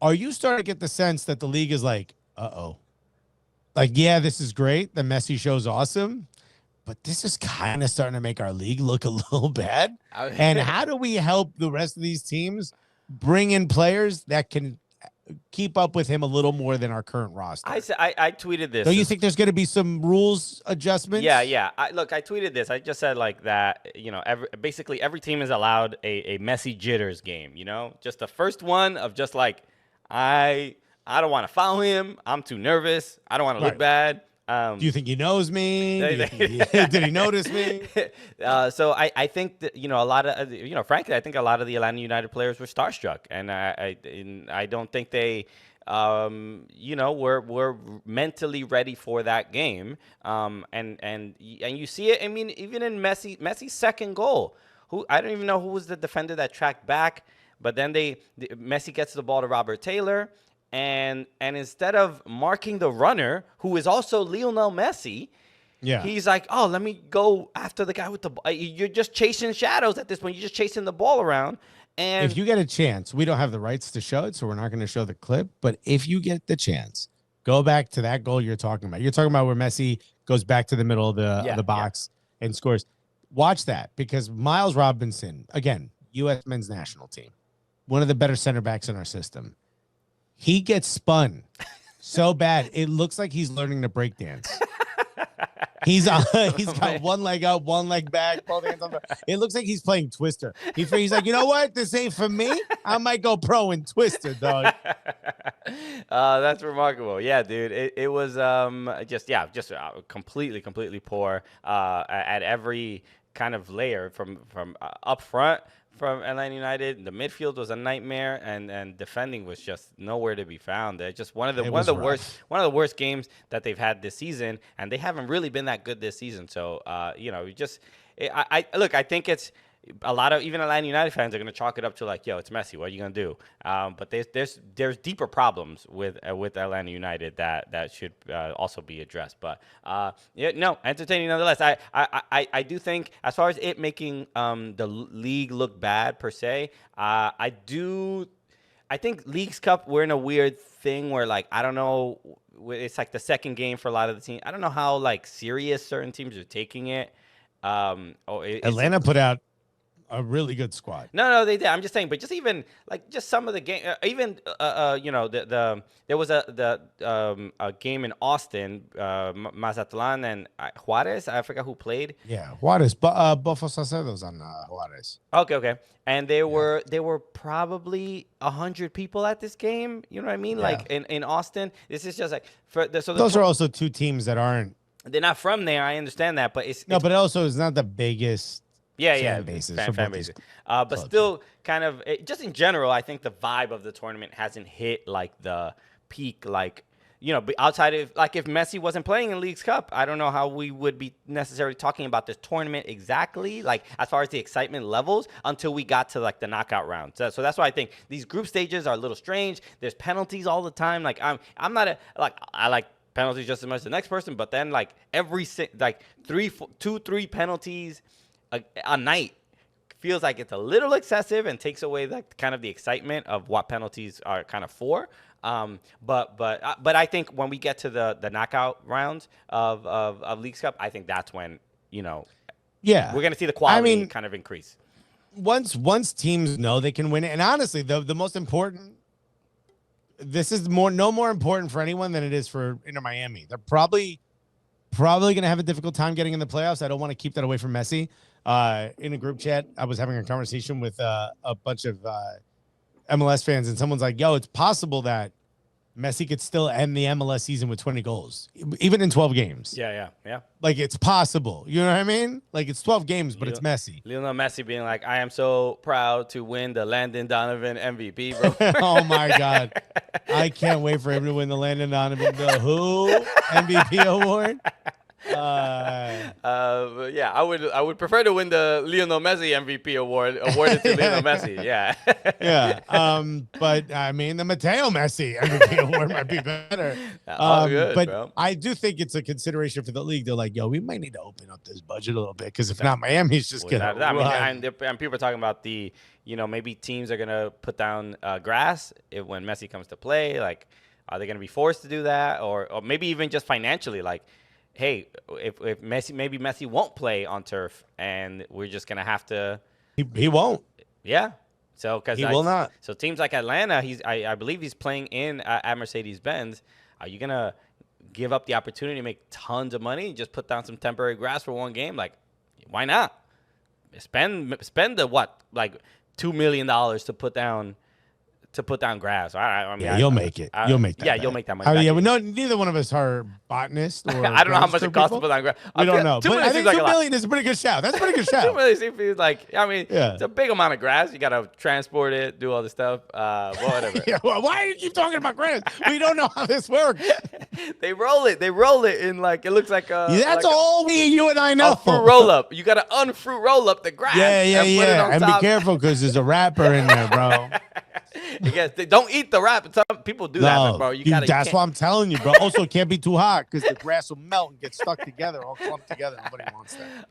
Are you starting to get the sense that the league is like, uh-oh, like, yeah, this is great. The Messi show's awesome, but this is kind of starting to make our league look a little bad. And how do we help the rest of these teams bring in players that can keep up with him a little more than our current roster? I tweeted this. Don't you think there's going to be some rules adjustments? Yeah. I tweeted this. I just said like that. Basically every team is allowed a Messi jitters game. Just the first one of just like I don't want to foul him. I'm too nervous. I don't want to look bad. Do you think he knows me? Did he notice me? So I think that a lot of frankly I think a lot of the Atlanta United players were starstruck, and I don't think they were mentally ready for that game. And you see it. I mean, even in Messi's second goal, I don't even know who was the defender that tracked back, but then Messi gets the ball to Robert Taylor. And instead of marking the runner, who is also Lionel Messi, he's like, oh, let me go after the guy with the ball. You're just chasing shadows at this point. You're just chasing the ball around. And if you get a chance, we don't have the rights to show it, so we're not going to show the clip. But if you get the chance, go back to that goal you're talking about. You're talking about where Messi goes back to the middle of the box and scores. Watch that, because Miles Robinson, again, U.S. men's national team, one of the better center backs in our system. He gets spun so bad, it looks like he's learning to break dance. He's got one leg up, one leg back, both hands on the. It looks like he's playing Twister. He's like, you know what? This ain't for me. I might go pro in Twister, dog. That's remarkable. Yeah, dude. It was just completely poor at every kind of layer from up front. From Atlanta United, the midfield was a nightmare, and defending was just nowhere to be found. They're just one of the worst games that they've had this season, and they haven't really been that good this season. So, I think it's a lot of even Atlanta United fans are going to chalk it up to like, yo, it's Messi. What are you going to do? But there's deeper problems with Atlanta United that should also be addressed. But entertaining nonetheless. I do think as far as it making the league look bad per se, I think Leagues Cup, we're in a weird thing where like I don't know, it's like the second game for a lot of the teams. I don't know how like serious certain teams are taking it. Atlanta put out a really good squad. No, they did. I'm just saying, but just even like just some of the game, even there was a game in Austin, Mazatlan and Juarez. I forgot who played. Yeah, Juarez. Bofo Salcedo's on Juarez. Okay, and there were probably 100 people at this game. You know what I mean? Yeah. Like in Austin, this is just like those are also two teams that aren't. They're not from there. I understand that, but it's but also it's not the biggest. Fan bases. But still, kind of just in general, I think the vibe of the tournament hasn't hit like the peak, like outside of like if Messi wasn't playing in Leagues Cup, I don't know how we would be necessarily talking about this tournament exactly, like as far as the excitement levels, until we got to like the knockout round. So that's why I think these group stages are a little strange. There's penalties all the time. Like I'm not I like penalties just as much as the next person, but then like every like 3 penalties a night feels like it's a little excessive and takes away like kind of the excitement of what penalties are kind of for. But I think when we get to the knockout rounds of Leagues Cup, I think that's when we're gonna see the quality kind of increase. Once teams know they can win it, and honestly, the most important. This is no more important for anyone than it is for Inter Miami. They're probably going to have a difficult time getting in the playoffs. I don't want to keep that away from Messi. In a group chat, I was having a conversation with a bunch of MLS fans, and someone's like, yo, it's possible that Messi could still end the MLS season with 20 goals, even in 12 games. Yeah. Like, it's possible. You know what I mean? Like, it's 12 games, but it's Messi. Lionel Messi being like, I am so proud to win the Landon Donovan MVP, bro. Oh, my God. I can't wait for him to win the Landon Donovan MVP award. Yeah, I would prefer to win the Lionel Messi MVP awarded to Lionel Messi. Yeah. But I mean, the Matteo Messi MVP award might be better. Good, but bro. I do think it's a consideration for the league. They're like, yo, we might need to open up this budget a little bit, because if not, Miami's just gonna. And people are talking about the maybe teams are gonna put down grass when Messi comes to play. Like, are they gonna be forced to do that, or maybe even just financially? Like, hey, if Messi won't play on turf, and we're just gonna have to. He won't. Yeah. So because he will not. So teams like Atlanta, I believe he's playing in at Mercedes-Benz. Are you gonna give up the opportunity to make tons of money and just put down some temporary grass for one game? Like, why not? Spend the like $2 million to put down grass. I mean, you'll make it. You'll make that. Yeah, you'll make that money. Neither one of us are botanists. Or I don't know how much it costs to put down grass. We don't know. But I think like $2 million is a pretty good shout. That's a pretty good shout. $2 million seems like, it's a big amount of grass. You got to transport it, do all this stuff. Whatever. Why do you keep talking about grass? We don't know how this works. They roll it in like, it looks like a. That's all you and I know. A fruit roll up. You got to unfruit roll up the grass. Yeah. And be careful because there's a wrapper in there, bro. They don't eat the wrapper. Some people do that, bro. That's what I'm telling you, bro. Also, it can't be too hot because the grass will melt and get stuck together, all clumped together. Nobody wants that.